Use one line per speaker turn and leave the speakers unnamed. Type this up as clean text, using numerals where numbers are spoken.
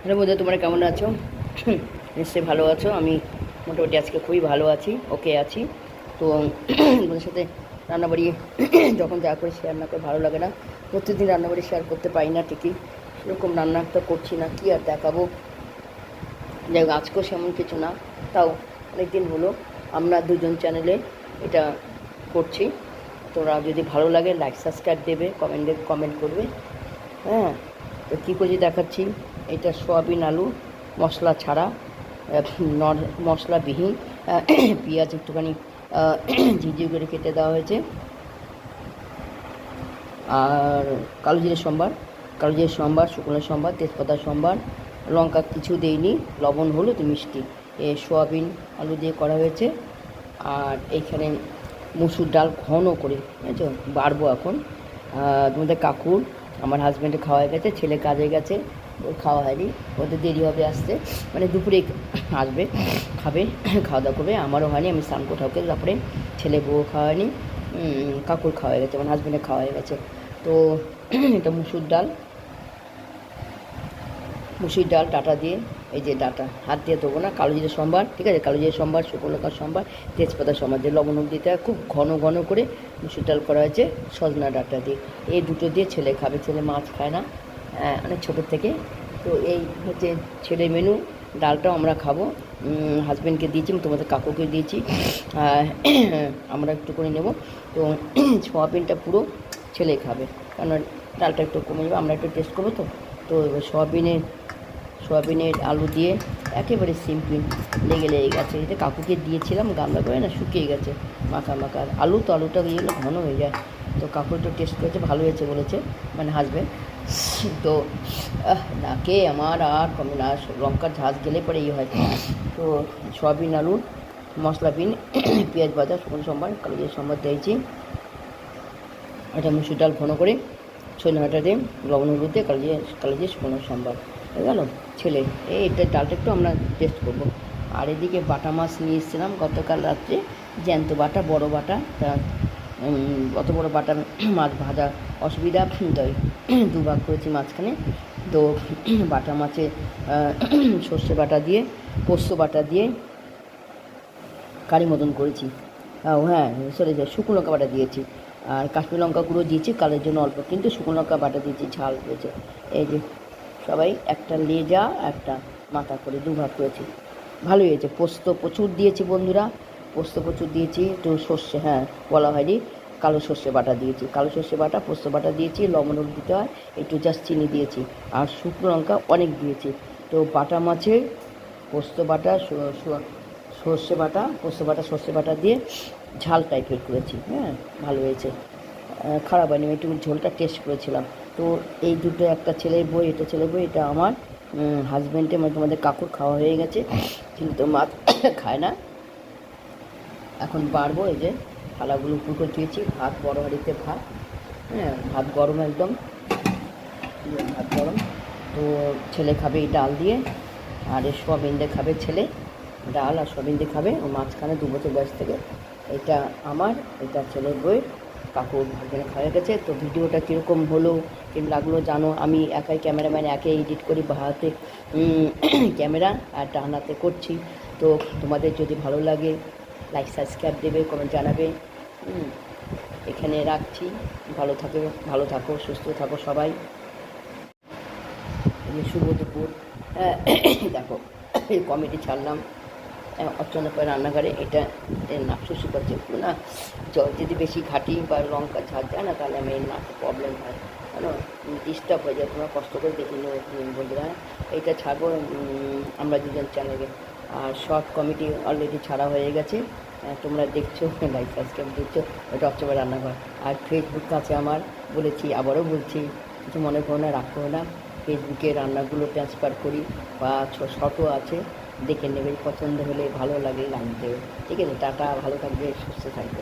Hello বন্ধু, তোমরা কেমন আছো? নিশ্চয়ই ভালো আছো। আমি মোটামুটি আজকে খুবই ভালো আছি, ওকে আছি। তো তোমাদের সাথে রান্নাবাড়ি যখন যা করে শেয়ার না করে ভালো লাগে না। প্রতিদিন রান্নাবাড়ি শেয়ার করতে পারি না ঠিকই, সেরকম রান্না তো করছি না, কী আর দেখাবো। যাই হোক, আজকেও সেমন কিছু না, তাও অনেক দিন হলো আমরা দুজন চ্যানেলে এটা করছি। তোরা যদি ভালো লাগে লাইক সাবস্ক্রাইব দেবে, কমেন্ট করবে। হ্যাঁ, তো কী করে দেখাচ্ছি, এটা সয়াবিন আলু মশলা ছাড়া, মশলাবিহীন, পেঁয়াজ একটুখানি ঝিঝি করে কেটে দেওয়া হয়েছে, আর কালো জিরে সম্বার, শুকনো সম্বার, তেজপাতা সম্বার, লঙ্কা কিছু দেইনি, লবণ হলুদ মিষ্টি, এ সয়াবিন আলু দিয়ে করা হয়েছে। আর এইখানে মুসুর ডাল ঘন করে, বুঝেছো, বাড়বো এখন। তোমাদের কাকুর, আমার হাজব্যান্ডে খাওয়া হয়ে গেছে, ছেলে কাজে গেছে, ওর খাওয়া হয়নি, ওদের দেরি হবে আসতে, মানে দুপুরে আসবে, খাবে, খাওয়া দাওয়া করবে। আমারও হয়নি, আমি স্নান কোথাও করে তারপরে ছেলে বউ খাওয়া হয়নি, কাকুর খাওয়া হয়ে গেছে, আমার হাজব্যান্ডের খাওয়া হয়ে গেছে। তো এটা মুসুর ডাল ডাটা দিয়ে, এই যে ডাটা হাত দিয়ে দেবো না, কালো জিরে সম্বার, ঠিক আছে, কালো জিরে সম্বার, শুকনো লঙ্কার সম্বার, তেজপাতা সম্বার দিয়ে লবণ দিতে হয়, খুব ঘন ঘন করে মুসুর ডাল করা হয়েছে সজনা ডাটা দিয়ে। এই দুটো দিয়ে ছেলে খাবে, ছেলে মাছ খায় না অনেক ছোটোর থেকে। তো এই হচ্ছে ছেলে মেনু। ডালটাও আমরা খাবো, হাজব্যান্ডকে দিয়েছি, তোমাদের কাকুকে দিয়েছি, আমরা একটু করে নেব। তো সোয়াবিনটা পুরো ছেলে খাবে, কারণ ডালটা একটু কমে যাবে, আমরা একটু টেস্ট করবো। তো এবার সোয়াবিনের আলু দিয়ে একেবারে সিম্পল, লেগে গেছে। এটা কাকুকে দিয়েছিলাম, গামলা করে না, শুকিয়ে গেছে মাখা আর আলুটা দিয়ে গেলে ঘন হয়ে যায়। তো কাকু একটু টেস্ট করেছে, ভালো হয়েছে বলেছে, মানে হাসবেন্ড। তো নাকে আমার আর কমে না, লঙ্কার ঝাঁজ গেলে পরে হয়। তো সয়াবিন আলু মশলাবিন, পেঁয়াজ ভাজা, শুকনো সম্বার, কালো জিরে সম্বার দিয়েছি। এটা মুসুর ডাল ঘন করে সজনে ডাঁটা দিয়ে লবণ হলুদ দিয়ে কালো জিরে শুকনো সম্বার হয়ে গেল ছেলে। এটা ডালটা একটু আমরা টেস্ট করবো। আর এদিকে বাটা মাছ নিয়ে এসেছিলাম গতকাল রাত্রে, জ্যান্ত বাটা, বড় বাটা। তা অত বড় বাটা মাছ ভাজা অসুবিধা, তাই দুভাগ করেছি মাঝখানে। তো বাটা মাছে সর্ষে বাটা দিয়ে, পোস্ত বাটা দিয়ে কারি মতন করেছি। হ্যাঁ, শুকনো লঙ্কা বাটা দিয়েছি, আর কাশ্মীর লঙ্কা গুঁড়ো দিয়েছি কালের জন্য অল্প, কিন্তু শুকনো লঙ্কা বাটা দিয়েছি, ঝাল হয়েছে। এই যে সবাই একটা লেজা একটা মাথা করে দুভাগ করেছি, ভালোই হয়েছে। পোস্ত প্রচুর দিয়েছি বন্ধুরা, পোস্ত প্রচুর দিয়েছি। একটু সর্ষে, হ্যাঁ বলা হয়নি, কালো সর্ষে বাটা দিয়েছি, কালো সর্ষে বাটা, পোস্ত বাটা দিয়েছি, লবণ দিতে হয়, একটু জাস্ট চিনি দিয়েছি, আর শুকনো লঙ্কা অনেক দিয়েছি। তো বাটা মাছে পোস্ত বাটা, সর্ষে বাটা দিয়ে ঝাল টাইপের করেছি। হ্যাঁ, ভালো হয়েছে, খারাপ হয়নি, একটু ঝোলটা টেস্ট করেছিলাম। তো এই দুটো, একটা ছেলের বই, এটা ছেলের বই, এটা আমার হাজব্যান্ডের, মানে তোমাদের কাকুর খাওয়া হয়ে গেছে, কিন্তু মাছ খায় না। এখন বাড়বো, এই যে থালাগুলো উপর করে দিয়েছি, ভাত বড় হাঁড়িতে ভাত, হ্যাঁ ভাত গরম একদম, ভাত গরম। তো ছেলে খাবে এই ডাল দিয়ে, আর এ সোয়াবিন দিয়ে খাবে ছেলে, ডাল আর সোয়াবিন দিয়ে খাবে। ও মাঝখানে 2 বছর বয়স থেকে। এটা আমার, এটা ছেলের বই, কাকুর ভাগ্যে খাওয়া গেছে। তো ভিডিওটা কীরকম হলো, কেমন লাগলো জানো। আমি একাই ক্যামেরাম্যান, একে এডিট করি, বা হাতে ক্যামেরা আর ডান হাতে করছি। তো তোমাদের যদি ভালো লাগে লাইক সাবস্ক্রাইব দেবে, কমেন্ট জানাবে। এখানে রাখছি, ভালো থাকো, সুস্থ থাকো সবাই। শুভ দুপুর। দেখো, এই কমেডি ছাড়লাম অর্চনা করে রান্নাঘরে, এটা নাক শুষি করছে একটু না, জল যদি বেশি ঘাটি বা লঙ্কা ঝাঁজ যায় না, তাহলে আমি নাকে প্রবলেম হয়, জানো, ডিস্টার্ব হয়ে যায়। তোমরা কষ্ট করে দেখে নিও বন্ধুরা। এইটা ছাড়বো আমরা দুজন চ্যানেলে। আর শর্ট কমেডি অলরেডি ছাড়া হয়ে গেছে, তোমরা দেখছো, লাইক সাবস্ক্রাইব দিচ্ছ, ওটা অর্চনা রান্নাঘর। আর ফেসবুক আছে আমার, বলেছি আবারও বলছি, কিছু মনে করো না, রাখো না। ফেসবুকে রান্নাগুলো ট্রান্সফার করি, বা শর্টও আছে, দেখে নেবে, পছন্দ হলে ভালো লাগে লাইক দেবে। ঠিক আছে, টাটা, ভালো থাকবে, সুস্থ থাকবে।